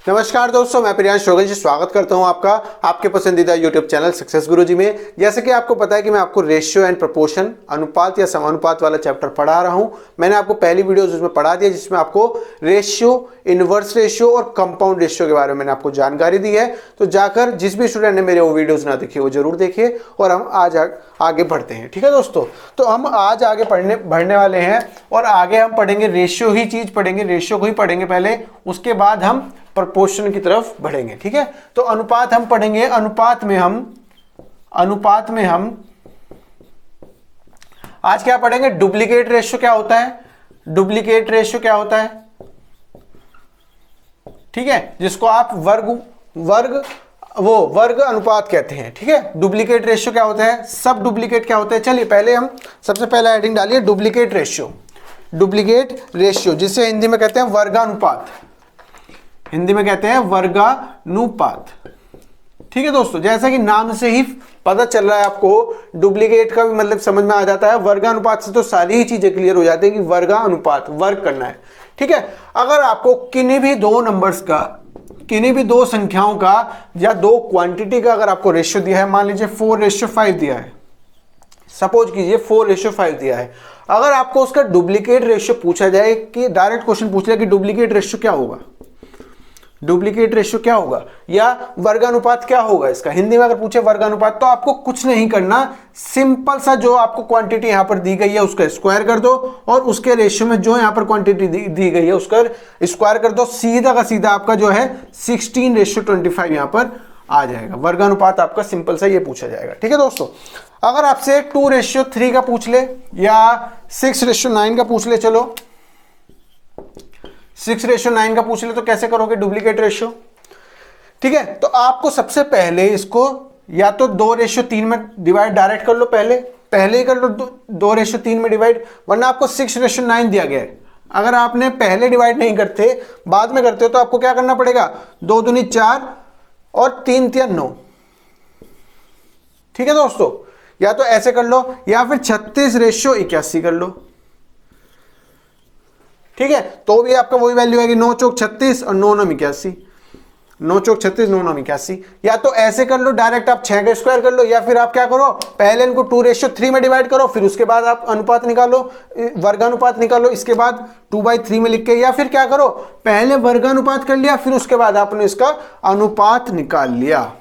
नमस्कार दोस्तों, मैं प्रियांश रोगन जी स्वागत करता हूं आपका आपके पसंदीदा YouTube चैनल सक्सेस गुरुजी में। जैसे कि आपको पता है कि मैं आपको रेशियो एंड प्रोपोर्शन, अनुपात या समानुपात वाला चैप्टर पढ़ा रहा हूं। मैंने आपको पहली वीडियोस उसमें पढ़ा दिया जिसमें आपको रेशियो, इनवर्स रेशियो और कंपाउंड रेशियो के बारे में मैंने आपको जानकारी दी है। तो जाकर जिस भी स्टूडेंट ने मेरे वो वीडियोज ना देखी वो जरूर देखिए। और हम आज आगे बढ़ते हैं, ठीक है दोस्तों। तो हम आज आगे बढ़ने वाले हैं और आगे हम पढ़ेंगे रेशियो ही चीज पढ़ेंगे, रेशियो को ही पढ़ेंगे पहले, उसके बाद हम प्रोपोर्शन की तरफ बढ़ेंगे, ठीक है। तो अनुपात हम पढ़ेंगे। अनुपात में हम आज क्या पढ़ेंगे? डुप्लीकेट रेशियो क्या होता है, डुप्लीकेट रेशियो क्या होता है, ठीक है, जिसको आप वर्ग अनुपात कहते हैं, ठीक है। डुप्लीकेट रेशियो क्या होता है, सब डुप्लीकेट क्या होता है। चलिए पहले हम सबसे पहला हेडिंग डालिए डुप्लीकेट रेशियो। डुप्लीकेट रेशियो जिसे हिंदी में कहते हैं वर्गानुपात, हिंदी में कहते हैं वर्गानुपात, ठीक है दोस्तों। जैसा कि नाम से ही पता चल रहा है आपको, डुप्लीकेट का भी मतलब समझ में आ जाता है। वर्गानुपात से तो सारी ही चीजें क्लियर हो जाती है कि वर्गानुपात वर्ग करना है, ठीक है। अगर आपको किन्हीं भी दो नंबर्स का, किन्हीं भी दो संख्याओं का या दो क्वांटिटी का अगर आपको रेशियो दिया है, मान लीजिए 4:5 दिया है, सपोज कीजिए 4:5 दिया है। अगर आपको उसका डुप्लीकेट रेशियो पूछा जाए, कि डायरेक्ट क्वेश्चन पूछ लिया कि डुप्लीकेट रेशियो क्या होगा, डुप्लीकेट रेशियो क्या होगा या वर्गानुपात क्या होगा इसका, हिंदी में अगर पूछे वर्गानुपात, तो आपको कुछ नहीं करना, सिंपल सा जो आपको क्वांटिटी यहां पर दी गई है उसका स्क्वायर कर दो और उसके रेशियो में जो यहां पर क्वांटिटी दी गई है उसका स्क्वायर कर दो। सीधा का सीधा आपका जो है 16:25 यहां पर आ जाएगा। वर्गानुपात आपका सिंपल सा ये पूछा जाएगा, ठीक है दोस्तों। अगर आपसे 2:3 का पूछ ले या 6:9 का पूछ ले, चलो 6:9 का पूछ ले, तो कैसे करोगे डुप्लीकेट रेशियो, ठीक है। तो आपको सबसे पहले इसको या तो 2:3 में डिवाइड डायरेक्ट कर लो, पहले ही कर लो 2:3 में डिवाइड, वरना आपको 6:9 दिया गया है। अगर आपने पहले डिवाइड नहीं करते, बाद में करते हो, तो आपको क्या करना पड़ेगा, 2 दूनी 4 और 3 तिया 9, ठीक है दोस्तों। या तो ऐसे कर लो या फिर 36:81 कर लो, ठीक है। तो भी आपका वही वैल्यू आएगी, 9 चौक 36 और 9 9 81, 9 चौक 36 9 9 81। या तो ऐसे कर लो डायरेक्ट, आप 6 का स्क्वायर कर लो, या फिर आप क्या करो, पहले इनको 2:3 में डिवाइड करो, फिर उसके बाद आप अनुपात निकालो, वर्गानुपात निकालो, इसके बाद 2/3 में लिख के, या फिर क्या करो, पहले वर्गानुपात कर लिया, फिर उसके बाद आपने इसका अनुपात निकाल लिया,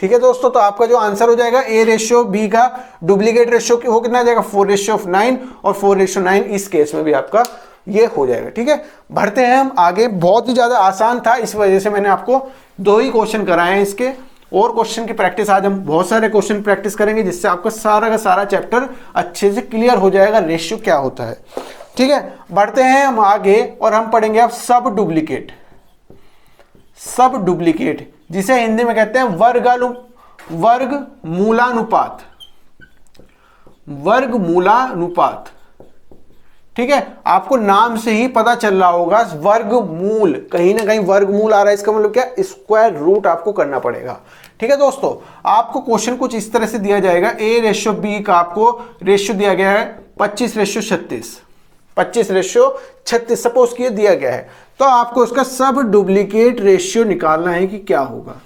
ठीक है दोस्तों। तो आपका जो आंसर हो जाएगा A:B का डुप्लीकेट रेशियो हो कितना जाएगा, 4:9 और 4:9 इस केस में भी आपका ये हो जाएगा, ठीक है। बढ़ते हैं हम आगे। बहुत ही ज्यादा आसान था, इस वजह से मैंने आपको 2 ही क्वेश्चन कराए हैं इसके, और क्वेश्चन की प्रैक्टिस आज हम बहुत सारे क्वेश्चन प्रैक्टिस करेंगे, जिससे आपका सारा का सारा चैप्टर अच्छे से क्लियर हो जाएगा रेशियो क्या होता है, ठीक है। बढ़ते हैं हम आगे और हम पढ़ेंगे अब सब डुप्लीकेट, सब डुप्लीकेट जिसे हिंदी में कहते हैं वर्गमूलानुपात, वर्गमूलानुपात, ठीक है। आपको नाम से ही पता चल रहा होगा, वर्गमूल, कहीं ना कहीं वर्गमूल आ रहा है, इसका मतलब क्या, स्क्वायर रूट आपको करना पड़ेगा, ठीक है दोस्तों। आपको क्वेश्चन कुछ इस तरह से दिया जाएगा, A:B का आपको रेशियो दिया गया है 25:36, 25:36 सपोज किए दिया गया है। तो आपको उसका सब डुप्लीकेट रेशियो निकालना है कि क्या होगा।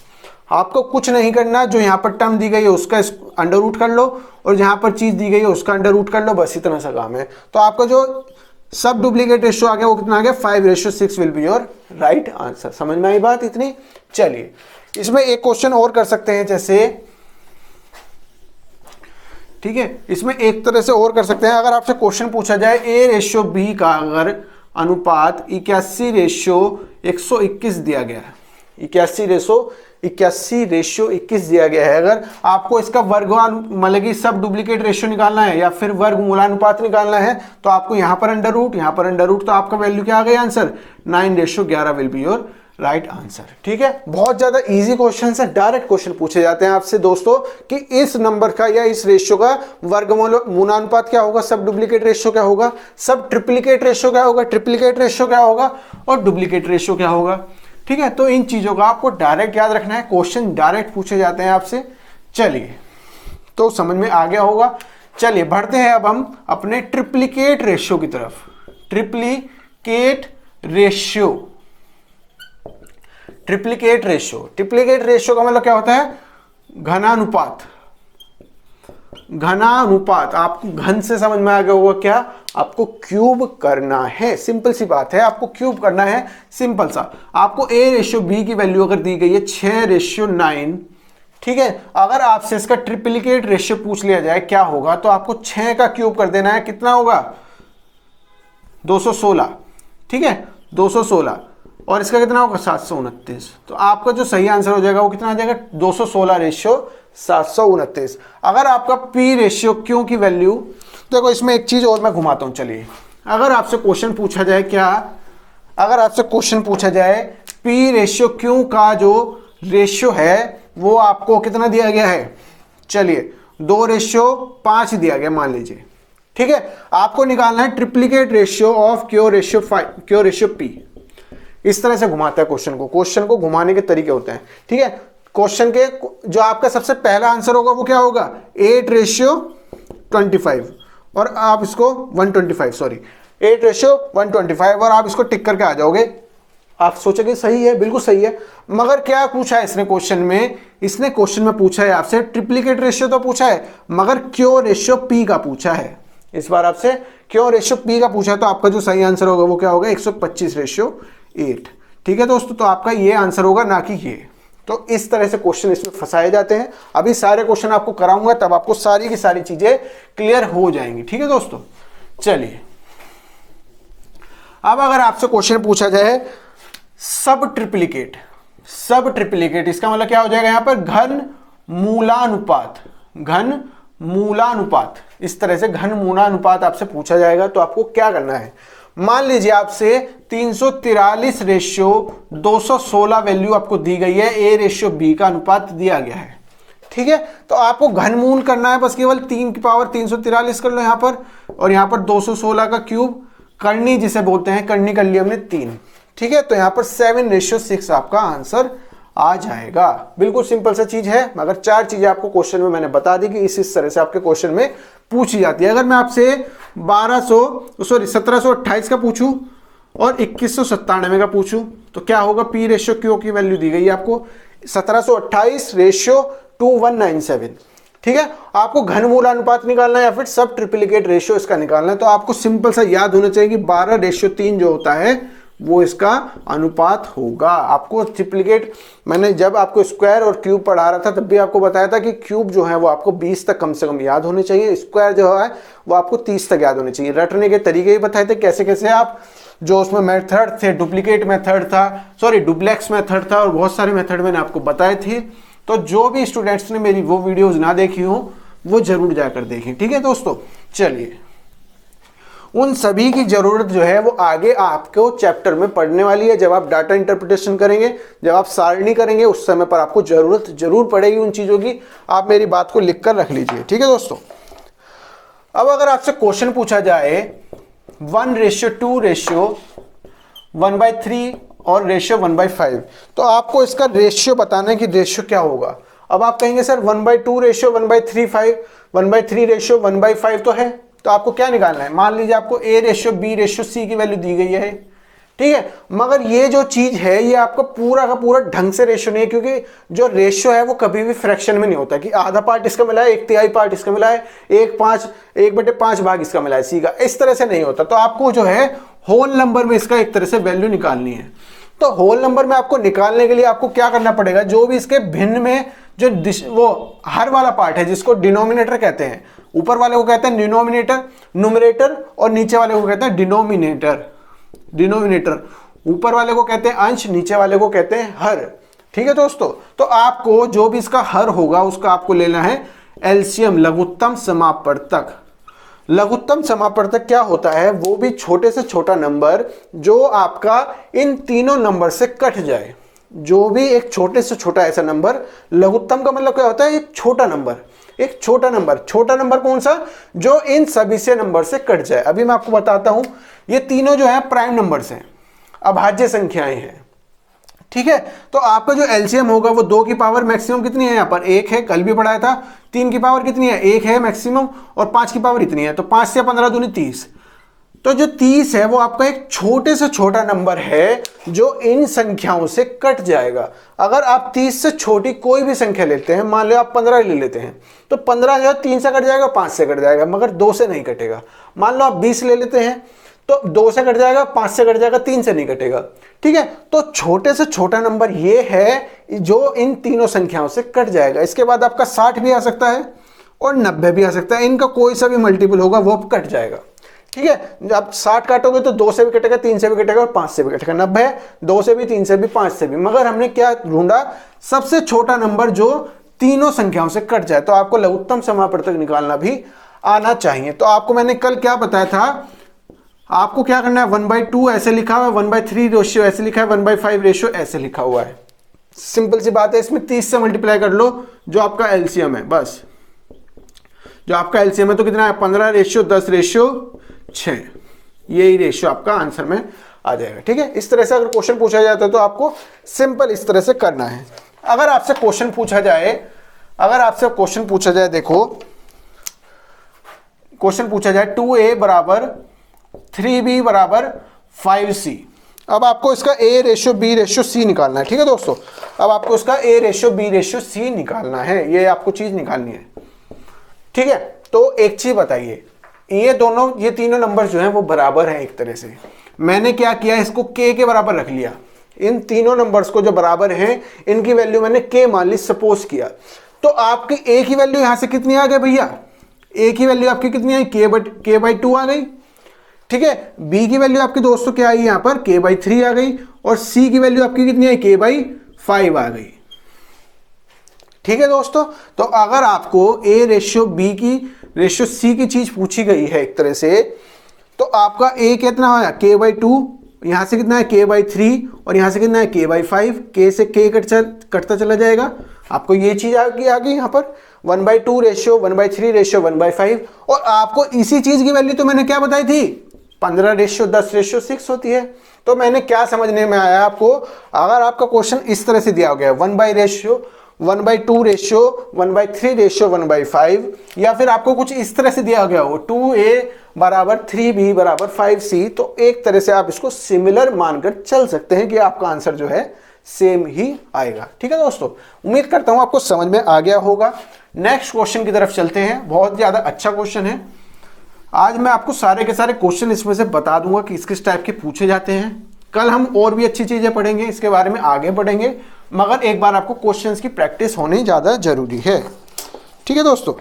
आपको कुछ नहीं करना, जो यहां पर टर्म दी गई है उसका अंडर रूट कर लो, और जहां पर चीज दी गई है उसका अंडर रूट कर लो, बस इतना सा काम है। तो आपका जो सब डुप्लीकेट रेशियो आ गया वो कितना आ गया, 5:6 will be your right answer. समझ में आई बात इतनी। चलिए इसमें एक क्वेश्चन और कर सकते हैं, जैसे, ठीक है, इसमें एक तरह से और कर सकते हैं। अगर आपसे क्वेश्चन पूछा जाए A:B का अगर अनुपात 81:121 दिया गया है, 81:21 दिया गया है, अगर आपको इसका मतलब कि सब डुप्लीकेट रेशियो निकालना है या फिर वर्गमूलानुपात निकालना है, तो आपको यहां पर अंडर रूट, यहां पर अंडर रूट, तो आपका वैल्यू क्या आ गई answer, 9:11 will be your right answer, ठीक है। बहुत ज्यादा इजी क्वेश्चन है, डायरेक्ट क्वेश्चन पूछे जाते हैं आपसे दोस्तों कि इस नंबर का या इस रेशियो का वर्गमूलानुपात क्या होगा, सब डुप्लीकेट रेशियो क्या होगा, सब ट्रिप्लीकेट रेशियो क्या होगा, ट्रिप्लीकेट रेशियो क्या होगा, और डुप्लीकेट रेशियो क्या होगा, ठीक है। तो इन चीजों का आपको डायरेक्ट याद रखना है, क्वेश्चन डायरेक्ट पूछे जाते हैं आपसे। चलिए तो समझ में आ गया होगा। चलिए बढ़ते हैं अब हम अपने ट्रिप्लीकेट रेशियो की तरफ। Triplicate ratio, triplicate ratio. Triplicate ratio का मतलब क्या होता है? घनानुपात। घनानुपात, आपको घन से समझ में आ गया होगा क्या? आपको क्यूब करना है, सिंपल सी बात है, आपको क्यूब करना है, सिंपल सा। आपको A/B की वैल्यू अगर दी गई है 6:9, ठीक है, अगर आपसे इसका ट्रिप्लिकेट रेशियो पूछ लिया जाए क्या होगा, तो आपको 6 का क्यूब कर देना है। कितना होगा? 216, ठीक है, 216। और इसका कितना होगा? 729। तो आपका जो सही आंसर हो जाएगा वो कितना आ जाएगा? 216:729। अगर आपका P रेशियो क्यों की वैल्यू, देखो इसमें एक चीज और मैं घुमाता हूं, चलिए। अगर आपसे क्वेश्चन पूछा जाए क्या, अगर आपसे क्वेश्चन पूछा जाए P रेशियो क्यों का जो रेशियो है वो आपको कितना दिया गया है? चलिए 2:5 दिया गया मान लीजिए, ठीक है। आपको निकालना है triplicate ratio of Q ratio P। इस तरह से घुमाता है क्वेश्चन को। क्वेश्चन को घुमाने के तरीके होते हैं, ठीक है। क्वेश्चन के जो आपका सबसे पहला आंसर होगा वो क्या होगा? 8:25, और आप इसको 125, सॉरी 8:125, और आप इसको टिक करके आ जाओगे। आप सोचोगे सही है, बिल्कुल सही है, मगर क्या पूछा है इसने क्वेश्चन में? इसने क्वेश्चन में पूछा है आपसे ट्रिप्लिकेट रेशियो तो पूछा है, मगर क्यू रेशियो P का पूछा है। इस बार आपसे क्यू रेशियो P का पूछा है, तो आपका जो सही आंसर होगा वो क्या होगा? 125:8, ठीक है दोस्तों। तो आपका ये आंसर होगा, ना कि ये। तो इस तरह से क्वेश्चन इसमें फंसाए जाते हैं। अभी सारे क्वेश्चन आपको कराऊंगा, तब आपको सारी की सारी चीजें क्लियर हो जाएंगी, ठीक है दोस्तों। चलिए, अब अगर आपसे क्वेश्चन पूछा जाए सब ट्रिप्लिकेट, सब ट्रिप्लिकेट, इसका मतलब क्या हो जाएगा? यहां पर घन मूलानुपात, घन मूलानुपात, इस तरह से घन मूलानुपात आपसे पूछा जाएगा, तो आपको क्या करना है? मान लीजिए आपसे 343:216 वैल्यू आपको दी गई है, A/B का अनुपात दिया गया है, ठीक है। तो आपको घनमूल करना है, बस केवल 3 की पावर 343 कर लो यहां पर, और यहां पर 216 का क्यूब, करनी जिसे बोलते हैं, करनी कर ली हमने 3, ठीक है। तो यहां पर 7:6 आपका आंसर आ जाएगा। बिल्कुल सिंपल सा चीज है, मगर 4 चीजें आपको क्वेश्चन में मैंने बता दी कि इस तरह से आपके क्वेश्चन में पूछी जाती है। अगर मैं आपसे 1728 का पूछूं और 2197 का पूछूं, तो क्या होगा? P रेशियो क्यू की वैल्यू दी गई है आपको 1728:2197, ठीक है। आपको घनमूल अनुपात निकालना है या फिर सब ट्रिप्लिकेट रेशियो इसका निकालना है, तो आपको सिंपल सा याद होना चाहिए कि 12:3 जो होता है वो इसका अनुपात होगा। आपको ट्रिप्लिकेट, मैंने जब आपको स्क्वायर और क्यूब पढ़ा रहा था तब भी आपको बताया था कि क्यूब जो है वो आपको 20 तक कम से कम याद होने चाहिए, स्क्वायर जो है वो आपको 30 तक याद होने चाहिए। रटने के तरीके भी बताए थे, कैसे कैसे आप, जो उसमें मेथड थे, डुप्लीकेट मेथड था, सॉरी डुप्लेक्स मेथड था, और बहुत सारे मेथड मैंने आपको बताए थे। तो जो भी स्टूडेंट्स ने मेरी वो वीडियोज ना देखी हो वो जरूर जाकर देखें, ठीक है दोस्तों। चलिए, उन सभी की जरूरत जो है वो आगे आपको चैप्टर में पढ़ने वाली है। जब आप डाटा इंटरप्रिटेशन करेंगे, जब आप सारणी करेंगे, उस समय पर आपको जरूरत जरूर पड़ेगी उन चीजों की। आप मेरी बात को लिख कर रख लीजिए, ठीक है दोस्तों। अब अगर आपसे क्वेश्चन पूछा जाए 1:2:1/3 और रेशियो 1/5, तो आपको इसका रेशियो बताना है कि रेशियो क्या होगा। अब आप कहेंगे सर 1/2 रेशियो 1/3 1/3 रेशियो 1/5 तो है, तो आपको क्या निकालना है? मान लीजिए आपको A/B/C की वैल्यू दी गई है, ठीक है, मगर ये जो चीज है ये आपका पूरा का पूरा ढंग से रेशियो नहीं है, क्योंकि जो रेशियो है वो कभी भी फ्रैक्शन में नहीं होता कि आधा पार्ट इसका मिला है, 1/3 पार्ट इसका मिला है, 1/5 भाग इसका मिला है, सी का, इस तरह से नहीं होता। तो आपको जो है होल नंबर में इसका एक तरह से वैल्यू निकालनी है। तो होल नंबर में आपको निकालने के लिए आपको क्या करना पड़ेगा? जो भी इसके भिन्न में जो वो हर वाला पार्ट है, जिसको डिनोमिनेटर कहते हैं, ऊपर वाले को कहते हैं डिनोमिनेटर, न्यूमरेटर, और नीचे वाले को कहते हैं डिनोमिनेटर। डिनोमिनेटर ऊपर वाले को कहते हैं अंश, नीचे वाले को कहते हैं हर, ठीक है दोस्तों। तो आपको जो भी इसका हर होगा उसका आपको लेना है एलसीएम, लघुत्तम समापवर्तक। लघुत्तम समापवर्तक क्या होता है? वो भी छोटे से छोटा नंबर जो आपका इन तीनों नंबर से कट जाए। जो भी एक छोटे से छोटा ऐसा नंबर, लघुत्तम का मतलब क्या होता है? एक छोटा नंबर, एक छोटा नंबर। छोटा नंबर कौन सा? जो इन सभी से नंबर से कट जाए। अभी मैं आपको बताता हूं, ये तीनों जो है प्राइम नंबर्स हैं, अभाज्य संख्याएं हैं, ठीक है। तो आपका जो एलसीएम होगा वो 2 की पावर मैक्सिमम कितनी है? यहाँ पर 1 है, कल भी पढ़ाया था। 3 की पावर कितनी है? 1 है मैक्सिमम, और 5 की पावर इतनी है, तो 5 से 15 दूनी 30। तो जो 30 है वो आपका एक छोटे से छोटा नंबर है जो इन संख्याओं से कट जाएगा। अगर आप 30 से छोटी कोई भी संख्या लेते हैं, मान लो आप 15 ले लेते हैं, तो 15 जो है 3 से कट जाएगा, 5 से कट जाएगा, मगर 2 से नहीं कटेगा। मान लो आप 20 ले लेते हैं तो 2 से कट जाएगा, 5 से कट जाएगा, 3 से नहीं कटेगा। ठीक है, तो छोटे से छोटा नंबर ये है जो इन तीनों संख्याओं से कट जाएगा। इसके बाद आपका 60 भी आ सकता है और 90 भी आ सकता है, इनका कोई सा भी मल्टीपल होगा वो कट जाएगा। ठीक है, आप 60 काटोगे तो 2 से भी कटेगा, 3 से भी कटेगा और 5 से भी कटेगा। 90 है 2 से भी, 3 से भी, 5 से भी, मगर हमने क्या ढूंढा, सबसे छोटा नंबर जो तीनों संख्याओं से कट जाए। तो आपको लघुत्तम समापवर्तक निकालना भी आना चाहिए। तो आपको मैंने कल क्या बताया था, आपको क्या करना है, 1/2 ऐसे लिखा हुआ है, 1/3 रेशियो ऐसे लिखा है, 1/5 रेशियो ऐसे लिखा हुआ है। सिंपल सी बात है, इसमें 30 से मल्टीप्लाई कर लो जो आपका एलसीएम है, बस जो आपका एलसीएम है तो कितना है, 15:10:6, यही रेशियो आपका आंसर में आ जाएगा। ठीक है, इस तरह से अगर क्वेश्चन पूछा जाता है तो आपको सिंपल इस तरह से करना है। अगर आपसे क्वेश्चन पूछा जाए, देखो क्वेश्चन पूछा जाए 2a = 3b = 5c। अब आपको इसका a:b:c निकालना है। ठीक है दोस्तों, अब आपको इसका a:b:c निकालना है, ये आपको चीज निकालनी है। ठीक है, तो एक चीज बताइए, ये तीनों नंबर जो हैं वो बराबर हैं एक तरह से। मैंने क्या किया, इसको k के बराबर रख लिया। इन तीनों नंबर्स को जो बराबर हैं इनकी वैल्यू मैंने k मान ली, सपोज किया। तो आपकी a की वैल्यू यहां से कितनी आ गई भैया, a की वैल्यू आपकी कितनी आई, k/2 आ गई। ठीक है, b की वैल्यू आपकी दोस्तों क्या आई, यहां पर k/3 आ गई, और c की वैल्यू आपकी कितनी आई, k/5 आ गई। ठीक है दोस्तों, तो अगर आपको a:b:c की चीज पूछी गई है एक तरह से, तो आपका a कितना होगा, k/2, यहां से कितना है k/3, और यहां से कितना है k/5, k से k कटता चला जाएगा। आपको ये चीज आ गई यहाँ पर 1/2 रेशियो, 1/3 रेशियो, 1/5। और आपको इसी चीज की वैल्यू तो मैंने क्या बताई थी, 15:10:6 होती है। तो मैंने क्या समझने में आया आपको, अगर आपका क्वेश्चन इस तरह से दिया गया है 1/2 रेशियो, 1/3 रेशियो, 1/5, या फिर आपको कुछ इस तरह से दिया गया हो 2a = 3b = 5c, तो एक तरह से आप इसको सिमिलर मानकर चल सकते हैं कि आपका आंसर जो है सेम ही आएगा। ठीक है दोस्तों, उम्मीद करता हूं आपको समझ में आ गया होगा। नेक्स्ट क्वेश्चन की तरफ चलते हैं, बहुत ज्यादा अच्छा क्वेश्चन है। आज मैं आपको सारे के सारे क्वेश्चन इसमें से बता दूंगा कि किस टाइप के पूछे जाते हैं। कल हम और भी अच्छी चीजें पढ़ेंगे, इसके बारे में आगे बढ़ेंगे, मगर एक बार आपको क्वेश्चंस की प्रैक्टिस होनी ज्यादा जरूरी है। ठीक है दोस्तों,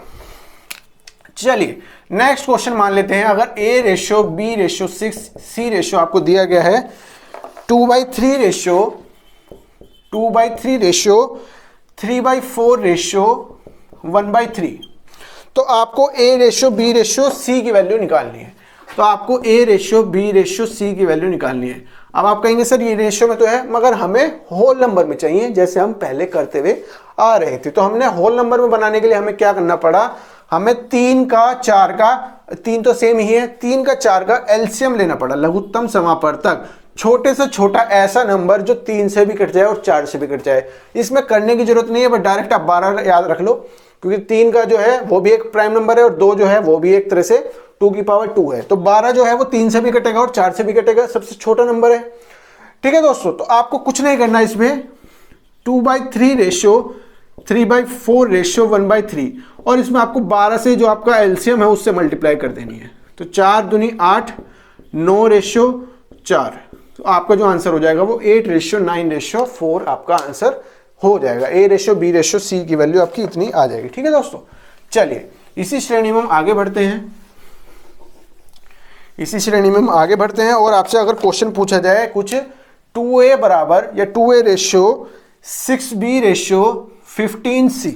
चलिए नेक्स्ट क्वेश्चन मान लेते हैं। अगर a:b:6, c रेशियो आपको दिया गया है 2/3 रेशियो, 3/4 रेशियो, 1/3, तो आपको a:b:c की वैल्यू निकालनी है। तो आपको a:b:c की वैल्यू निकालनी है। अब आप कहेंगे सर ये रेशियो में तो है, मगर हमें होल नंबर में चाहिए, जैसे हम पहले करते हुए आ रहे थे। तो हमने होल नंबर में बनाने के लिए हमें क्या करना पड़ा, हमें 3 का 4 का, 3 तो सेम ही है, 3 का 4 का एलसीएम लेना पड़ा, लघुत्तम समापवर्तक, छोटे से छोटा ऐसा नंबर जो 3 से भी कट जाए और 4 से भी कट जाए। इसमें करने की जरूरत नहीं है, बट डायरेक्ट आप 12 याद रख लो, क्योंकि 3 का जो है वो भी एक प्राइम नंबर है और 2 जो है वो भी एक तरह से 2 है। तो 12 जो है वो 3 से भी कटेगा और 4 से भी कटेगा, सबसे छोटा नंबर है। ठीक है दोस्तों, तो आपको कुछ नहीं करना इसमें, 2/3 रेशियो, 3/4 रेशियो, 1/3, और इसमें आपको 12 से जो आपका एलसीएम है उससे मल्टीप्लाई कर देनी है। तो 4 दूनी 8, 9:4, तो आपका जो आंसर हो जाएगा वो 8:9:4 आपका आंसर हो जाएगा। a:b:c की वैल्यू आपकी इतनी आ जाएगी। ठीक है दोस्तों, चलिए इसी श्रेणी में हम आगे बढ़ते हैं। और आपसे अगर क्वेश्चन पूछा जाए कुछ 2a बराबर या 2a ratio 6b ratio 15c,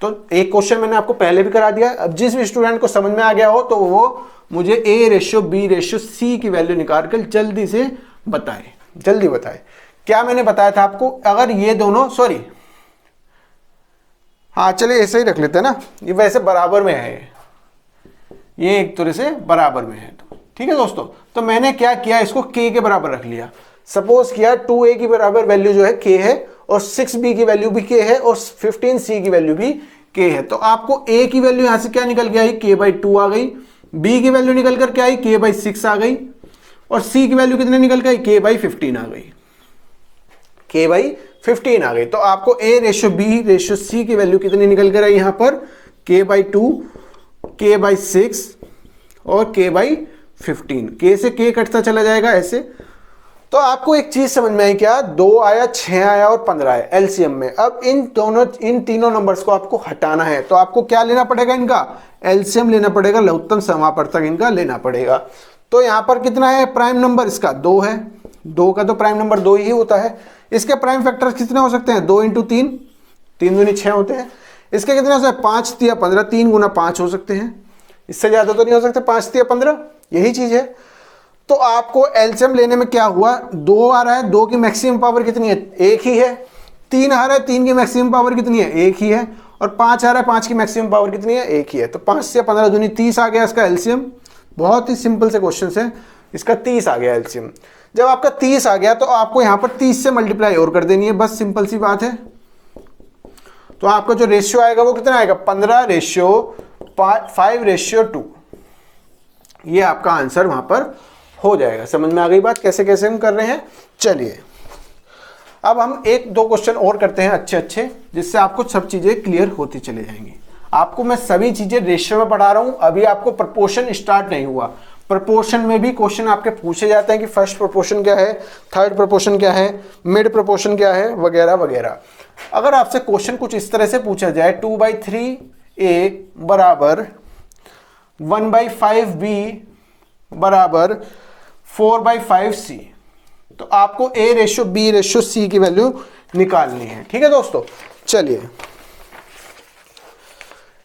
तो एक क्वेश्चन मैंने आपको पहले भी करा दिया। अब जिस भी स्टूडेंट को समझ में आ गया हो तो वो मुझे a:b:c की वैल्यू निकाल कर जल्दी से बताए। क्या मैंने बताया था आपको, अगर ये दोनों, सॉरी हाँ चलिए ऐसे ही रख लेते हैं ना, ये वैसे बराबर में है, ये एक तरह से बराबर में है। तो ठीक है दोस्तों, तो मैंने क्या किया, इसको k के बराबर रख लिया। सपोज किया 2a की बराबर वैल्यू जो है k है, और 6b की वैल्यू भी k है, और 15c की वैल्यू भी k है। तो आपको a की वैल्यू यहां से क्या निकल गया, k/2 आ गई, बी की वैल्यू निकल कर क्या आई, k/6 आ गई, और सी की वैल्यू कितने निकल गई, k/15 आ गई, k/15 आ गई। तो आपको A/B/C की वैल्यू कितनी निकल कर आई यहां पर, k/2, k/6 और k/15। k से k कटता चला जाएगा ऐसे। तो आपको एक चीज समझ में आई क्या, 2 आया, 6 आया और 15 आया एलसीएम में। अब इन तीनों नंबर्स को आपको हटाना है, तो आपको क्या लेना पड़ेगा, इनका एलसीएम लेना पड़ेगा, लघुत्तम समापवर्तक इनका लेना पड़ेगा। तो यहां पर कितना है प्राइम नंबर, इसका 2 है, 2 का तो प्राइम नंबर 2 ही होता है। इसके प्राइम फैक्टर्स कितने हो सकते हैं, 2 × 3, 3 दूनी 6 होते हैं। इसके कितने हो सकते हैं, 5 × 15, 3 × 5 हो सकते हैं, इससे ज्यादा तो नहीं हो सकते, 5 × 15 यही चीज है। तो आपको एलसीएम लेने में क्या हुआ, 2 आ रहा है, 2 की मैक्सिमम पावर कितनी है, 1 ही है। 3 आ रहा है, 3 की मैक्सिमम पावर कितनी है, 1 ही है। और 5 आ रहा है, 5 की मैक्सिमम पावर कितनी है, 1 ही है। तो 5 से 15 दूनी 30 आ गया इसका एलसीएम। बहुत ही सिंपल से क्वेश्चन है, इसका 30 आ गया एलसीएम। जब आपका 30 आ गया तो आपको यहां पर 30 से मल्टीप्लाई और कर देनी है, बस सिंपल सी बात है। तो आपका जो रेशियो आएगा वो कितना आएगा, 15:5:2। ये आपका आंसर वहां पर हो जाएगा। समझ में आ गई बात, कैसे कैसे हम कर रहे हैं। चलिए अब हम 1-2 क्वेश्चन और करते हैं अच्छे, जिससे आपको सब चीजें क्लियर होती चली जाएंगी। आपको मैं सभी चीजें रेशियो में पढ़ा रहा हूं, अभी आपको प्रपोर्शन स्टार्ट नहीं हुआ। प्रपोर्शन में भी क्वेश्चन आपके पूछे जाते हैं कि फर्स्ट प्रपोर्शन क्या है, थर्ड प्रपोर्शन क्या है, मिड प्रपोर्शन क्या है, वगैरह वगैरह। अगर आपसे क्वेश्चन कुछ इस तरह से पूछा जाए, 2/3a बराबर 1/5b बराबर 4/5c, तो आपको A/B/C की वैल्यू निकालनी है। ठीक है दोस्तों, चलिए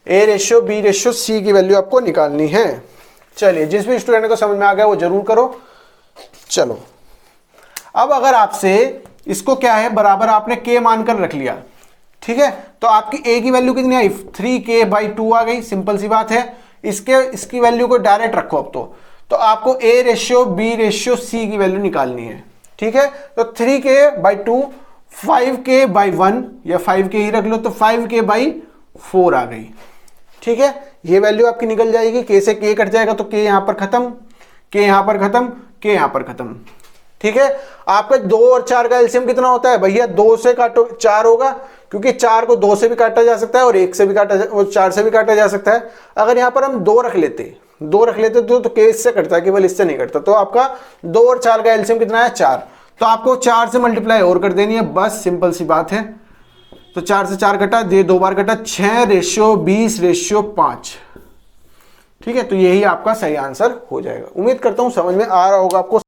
A/B/C की वैल्यू आपको निकालनी है। चलिए जिस भी स्टूडेंट को समझ में आ गया वो जरूर करो। चलो अब अगर आपसे इसको क्या है, बराबर आपने k मानकर रख लिया, ठीक है, तो आपकी a की वैल्यू कितनी आई, 3k/2 आ गई, सिंपल सी बात है। इसकी वैल्यू को डायरेक्ट रखो अब तो आपको A/B/C की वैल्यू निकालनी है। ठीक है, तो 3k/2 5k/1 या 5k ही रख लो, तो 5k/4 आ गई। ठीक है, ये वैल्यू आपकी निकल जाएगी, k से k कट जाएगा तो k यहां पर खत्म, k यहां पर खत्म, k यहां पर खत्म। ठीक है, आपका 2 और 4 का एलसीएम कितना होता है भैया, 2 से काटो 4 होगा, क्योंकि 4 को 2 से भी काटा जा सकता है और 1 से भी काटा, 4 से भी काटा जा सकता है। अगर यहां पर हम 2 रख लेते तो k इससे कटता है, केवल इससे नहीं कटता। तो आपका 2 और 4 का एलसीएम कितना है, 4। तो आपको 4 से मल्टीप्लाई और कर देनी है, बस सिंपल सी बात है। तो 4 से 4 कटा, ये 2 बार कटा, 6:20:5। ठीक है, तो यही आपका सही आंसर हो जाएगा। उम्मीद करता हूं समझ में आ रहा होगा आपको